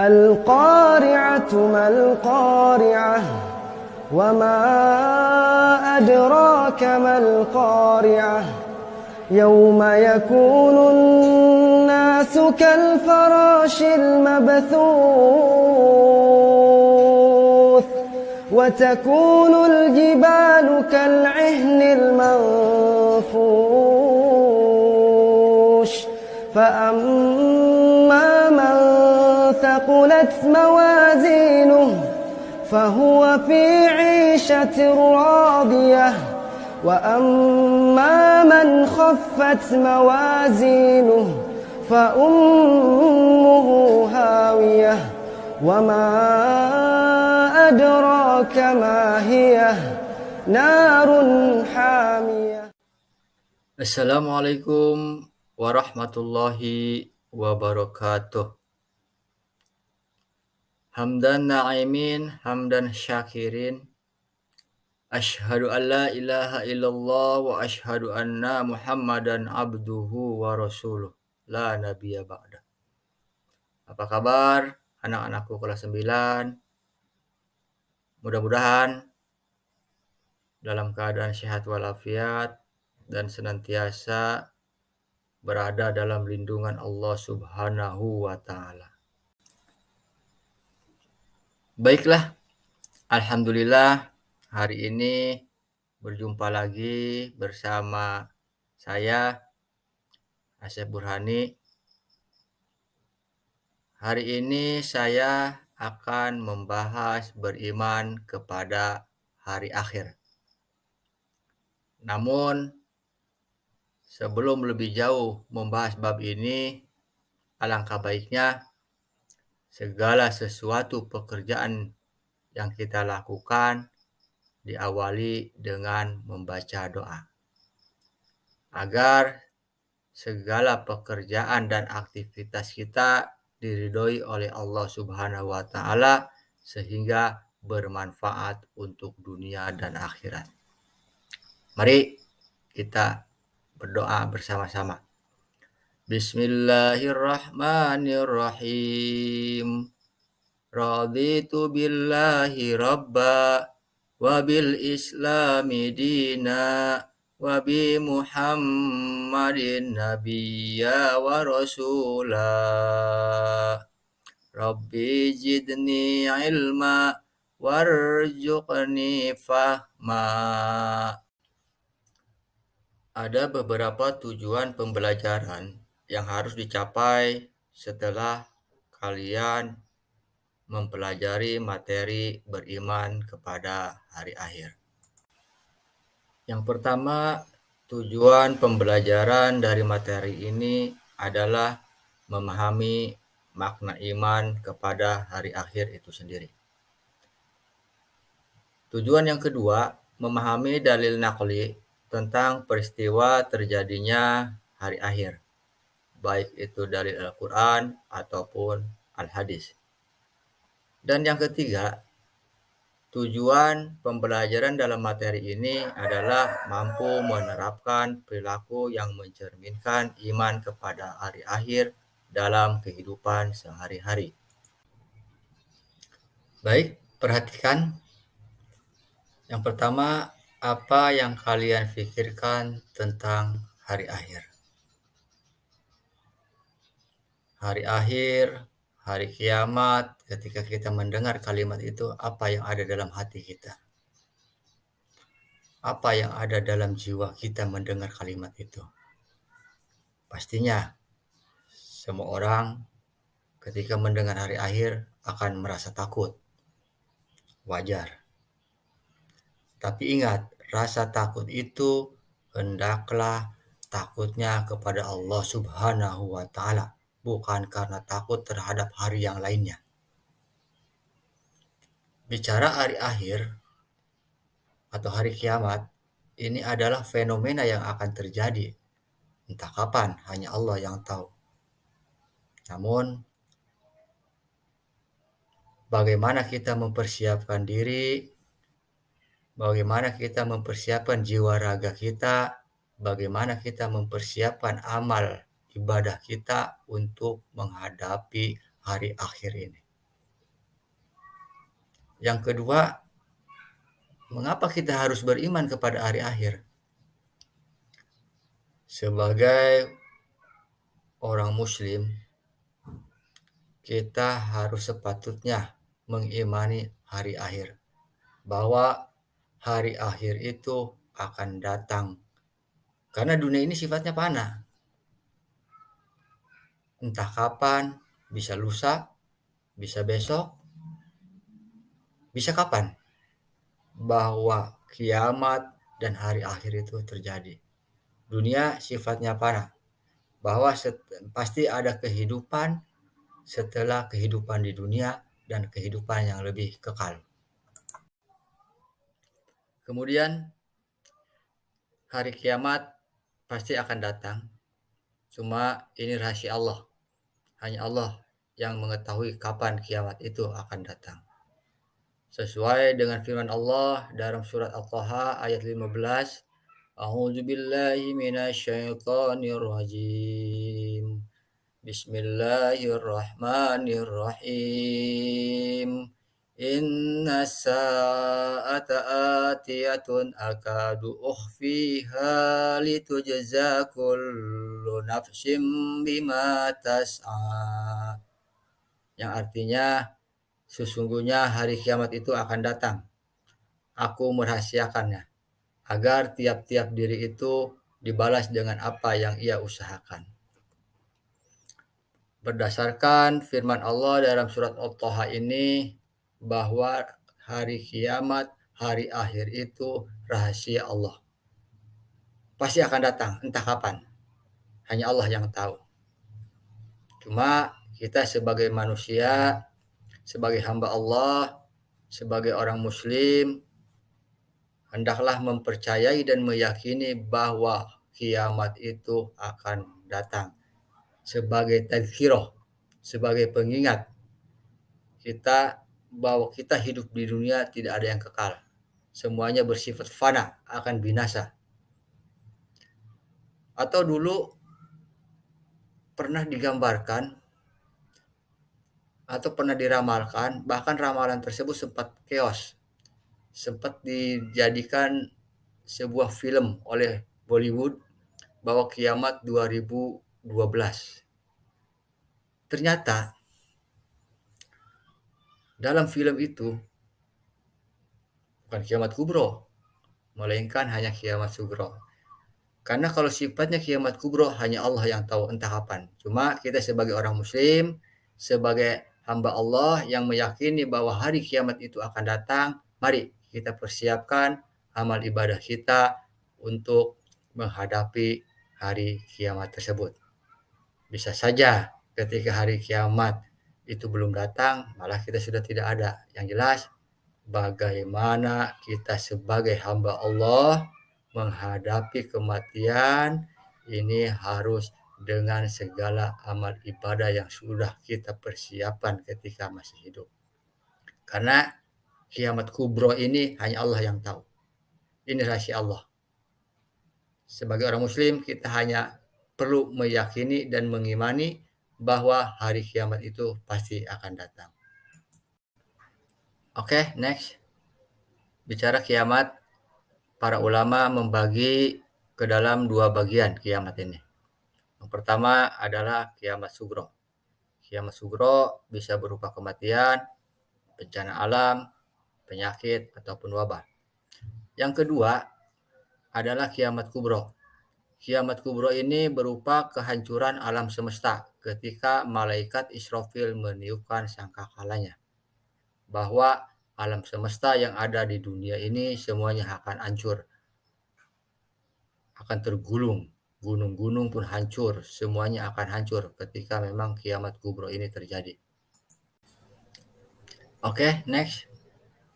القارعة ما القارعة وما أدراك ما القارعة يوم يكون الناس كالفراش المبثوث وتكون الجبال كالعهن المنفوش فأما من ثقلت موازينه فهو في عيشة راضية وأما من خفت موازينه فأمه هاوية وما أدراك ما هي نار حامية. Assalamualaikum warahmatullahi wabarakatuh. Hamdan na'imin, hamdan syakirin. Ashhadu an la ilaha illallah wa ashhadu anna Muhammadan abduhu wa rasuluh. La nabiyya ba'da. Apa kabar anak-anakku kelas 9? Mudah-mudahan dalam keadaan sehat walafiat dan senantiasa berada dalam lindungan Allah Subhanahu wa Ta'ala. Baiklah, alhamdulillah hari ini berjumpa lagi bersama saya Asep Burhani. Hari ini saya akan membahas beriman kepada hari akhir. Namun sebelum lebih jauh membahas bab ini, alangkah baiknya segala sesuatu pekerjaan yang kita lakukan diawali dengan membaca doa. Agar segala pekerjaan dan aktivitas kita diridhoi oleh Allah Subhanahu wa Ta'ala sehingga bermanfaat untuk dunia dan akhirat. Mari kita berdoa bersama-sama. Bismillahirrahmanirrahim. Raditu billahi rabba wa bil islami dina wa bi Muhammadin nabiyya wa rasula. Rabbi jidni ilma warzuqni fahma. Ada beberapa tujuan pembelajaran yang harus dicapai setelah kalian mempelajari materi beriman kepada hari akhir. Yang pertama, tujuan pembelajaran dari materi ini adalah memahami makna iman kepada hari akhir itu sendiri. Tujuan yang kedua, memahami dalil naqli tentang peristiwa terjadinya hari akhir, baik itu dalil Al-Quran ataupun Al-Hadis. Dan yang ketiga, tujuan pembelajaran dalam materi ini adalah mampu menerapkan perilaku yang mencerminkan iman kepada hari akhir dalam kehidupan sehari-hari. Baik, perhatikan. Yang pertama, apa yang kalian pikirkan tentang hari akhir? Hari akhir, hari kiamat, ketika kita mendengar kalimat itu, apa yang ada dalam hati kita? Apa yang ada dalam jiwa kita mendengar kalimat itu? Pastinya, semua orang ketika mendengar hari akhir akan merasa takut. Wajar. Tapi ingat, rasa takut itu hendaklah takutnya kepada Allah Subhanahu wa Ta'ala, bukan karena takut terhadap hari yang lainnya. Bicara hari akhir atau hari kiamat, ini adalah fenomena yang akan terjadi. Entah kapan, hanya Allah yang tahu. Namun, bagaimana kita mempersiapkan diri, bagaimana kita mempersiapkan jiwa raga kita, bagaimana kita mempersiapkan amal ibadah kita untuk menghadapi hari akhir ini. Yang kedua, mengapa kita harus beriman kepada hari akhir? Sebagai orang muslim, kita harus sepatutnya mengimani hari akhir, bahwa hari akhir itu akan datang. Karena dunia ini sifatnya fana. Entah kapan, bisa lusa, bisa besok, bisa kapan, bahwa kiamat dan hari akhir itu terjadi. Dunia sifatnya fana, bahwa pasti ada kehidupan setelah kehidupan di dunia dan kehidupan yang lebih kekal. Kemudian hari kiamat pasti akan datang. Cuma ini rahasia Allah. Hanya Allah yang mengetahui kapan kiamat itu akan datang. Sesuai dengan firman Allah dalam surat Al-Taha ayat 15, A'udzu billahi minasyaitonir rajim. Bismillahirrahmanirrahim. Inna sa'ata atiyatun akadu ukhfiha litujza kullu nafsim bima tas'a. Yang artinya, sesungguhnya hari kiamat itu akan datang. Aku merahasiakannya, agar tiap-tiap diri itu dibalas dengan apa yang ia usahakan. Berdasarkan firman Allah dalam surat Al-Taha ini, bahwa hari kiamat, hari akhir itu rahasia Allah. Pasti akan datang, entah kapan. Hanya Allah yang tahu. Cuma kita sebagai manusia, sebagai hamba Allah, sebagai orang muslim, hendaklah mempercayai dan meyakini bahwa kiamat itu akan datang. Sebagai tazkirah, sebagai pengingat kita bahwa kita hidup di dunia tidak ada yang kekal. Semuanya bersifat fana, akan binasa. Atau dulu pernah digambarkan atau pernah diramalkan, bahkan ramalan tersebut sempat chaos. Sempat dijadikan sebuah film oleh Bollywood bahwa kiamat 2012. Ternyata dalam film itu bukan kiamat kubro, melainkan hanya kiamat sugro. Karena kalau sifatnya kiamat kubro hanya Allah yang tahu entah kapan. Cuma kita sebagai orang muslim, sebagai hamba Allah yang meyakini bahwa hari kiamat itu akan datang, mari kita persiapkan amal ibadah kita untuk menghadapi hari kiamat tersebut. Bisa saja ketika hari kiamat itu belum datang, malah kita sudah tidak ada. Yang jelas, bagaimana kita sebagai hamba Allah menghadapi kematian ini harus dengan segala amal ibadah yang sudah kita persiapkan ketika masih hidup. Karena kiamat kubro ini hanya Allah yang tahu. Ini rahasia Allah. Sebagai orang muslim, kita hanya perlu meyakini dan mengimani bahwa hari kiamat itu pasti akan datang. Oke, next. Bicara kiamat, para ulama membagi ke dalam dua bagian kiamat ini. Yang pertama adalah kiamat sugro. Kiamat sugro bisa berupa kematian, bencana alam, penyakit, ataupun wabah. Yang kedua adalah kiamat kubro. Kiamat kubro ini berupa kehancuran alam semesta ketika malaikat Israfil meniupkan sangkakalanya, bahwa alam semesta yang ada di dunia ini semuanya akan hancur, akan tergulung, gunung-gunung pun hancur, semuanya akan hancur ketika memang kiamat kubro ini terjadi. Oke, next.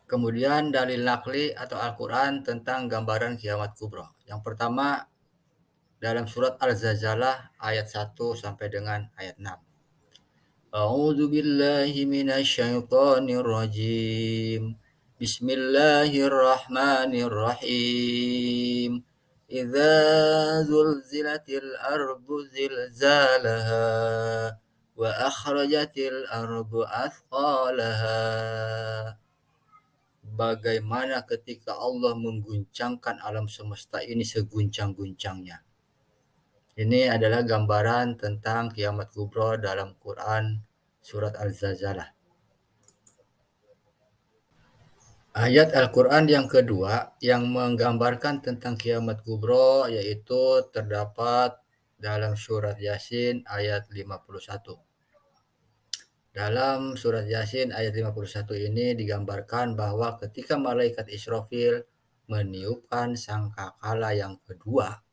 Kemudian dalil nakli atau Al-Quran tentang gambaran kiamat kubro. Yang pertama dalam surat Al-Zalzalah ayat 1 sampai dengan ayat 6. A'udzu billahi minasyaitonir rajim. Bismillahirrahmanirrahim. Idza zulzilatil ardu zilzalaha wa akhrajatil ardu athqalaha bagaimana ketika Allah mengguncangkan alam semesta ini seguncang-guncangnya. Ini adalah gambaran tentang kiamat kubro dalam Quran surat Al-Zalzalah. Ayat Al-Quran yang kedua yang menggambarkan tentang kiamat kubro yaitu terdapat dalam surat Yasin ayat 51. Dalam surat Yasin ayat 51 ini digambarkan bahwa ketika malaikat Israfil meniupkan sangkakala yang kedua,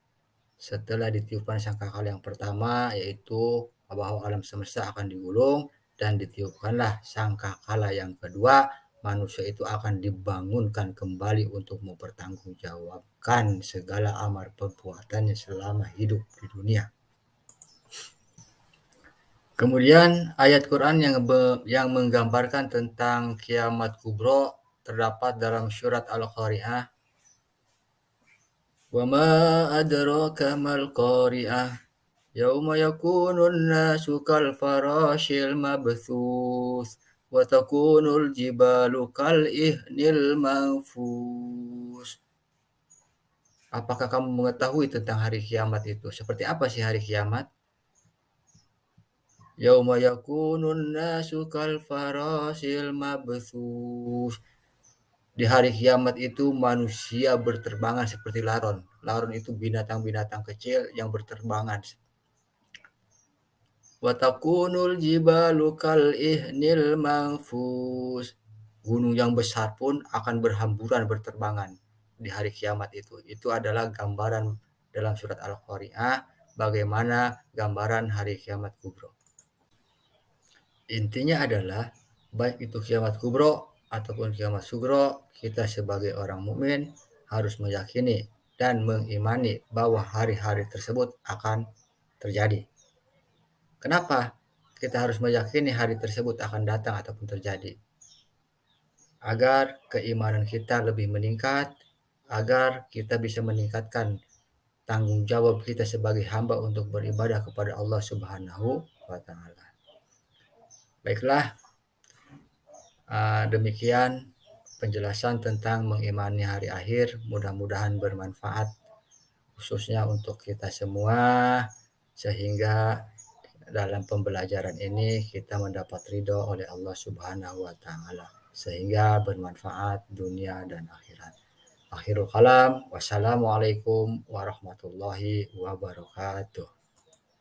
setelah ditiupkan sangkakala yang pertama yaitu bahwa alam semesta akan digulung, dan ditiupkanlah sangkakala yang kedua, manusia itu akan dibangunkan kembali untuk mempertanggungjawabkan segala amal perbuatannya selama hidup di dunia. Kemudian ayat Quran yang menggambarkan tentang kiamat kubro terdapat dalam surat Al-Qari'ah. Wa ma adraka mal qari'ah yauma yakunun nasu kal farashil mabthuth wa takunul jibalu kal ihnil manfus. Apakah kamu mengetahui tentang hari kiamat itu? Seperti apa sih hari kiamat? Yauma yakunun nasu kal farasil mabthuth. Di hari kiamat itu manusia berterbangan seperti laron. Laron itu binatang-binatang kecil yang berterbangan. Wa takunul jibalu kal ihnil manfus. Gunung yang besar pun akan berhamburan berterbangan di hari kiamat itu. Itu adalah gambaran dalam surat Al-Qari'ah bagaimana gambaran hari kiamat kubro. Intinya adalah baik itu kiamat kubro ataupun kiamat sugro, kita sebagai orang mukmin harus meyakini dan mengimani bahwa hari-hari tersebut akan terjadi. Kenapa kita harus meyakini hari tersebut akan datang ataupun terjadi? Agar keimanan kita lebih meningkat, agar kita bisa meningkatkan tanggung jawab kita sebagai hamba untuk beribadah kepada Allah Subhanahu wa Ta'ala. Baiklah, demikian penjelasan tentang mengimani hari akhir. Mudah-mudahan bermanfaat khususnya untuk kita semua, sehingga dalam pembelajaran ini kita mendapat ridho oleh Allah Subhanahu wa Ta'ala, sehingga bermanfaat dunia dan akhirat. Akhirul kalam, wassalamualaikum warahmatullahi wabarakatuh.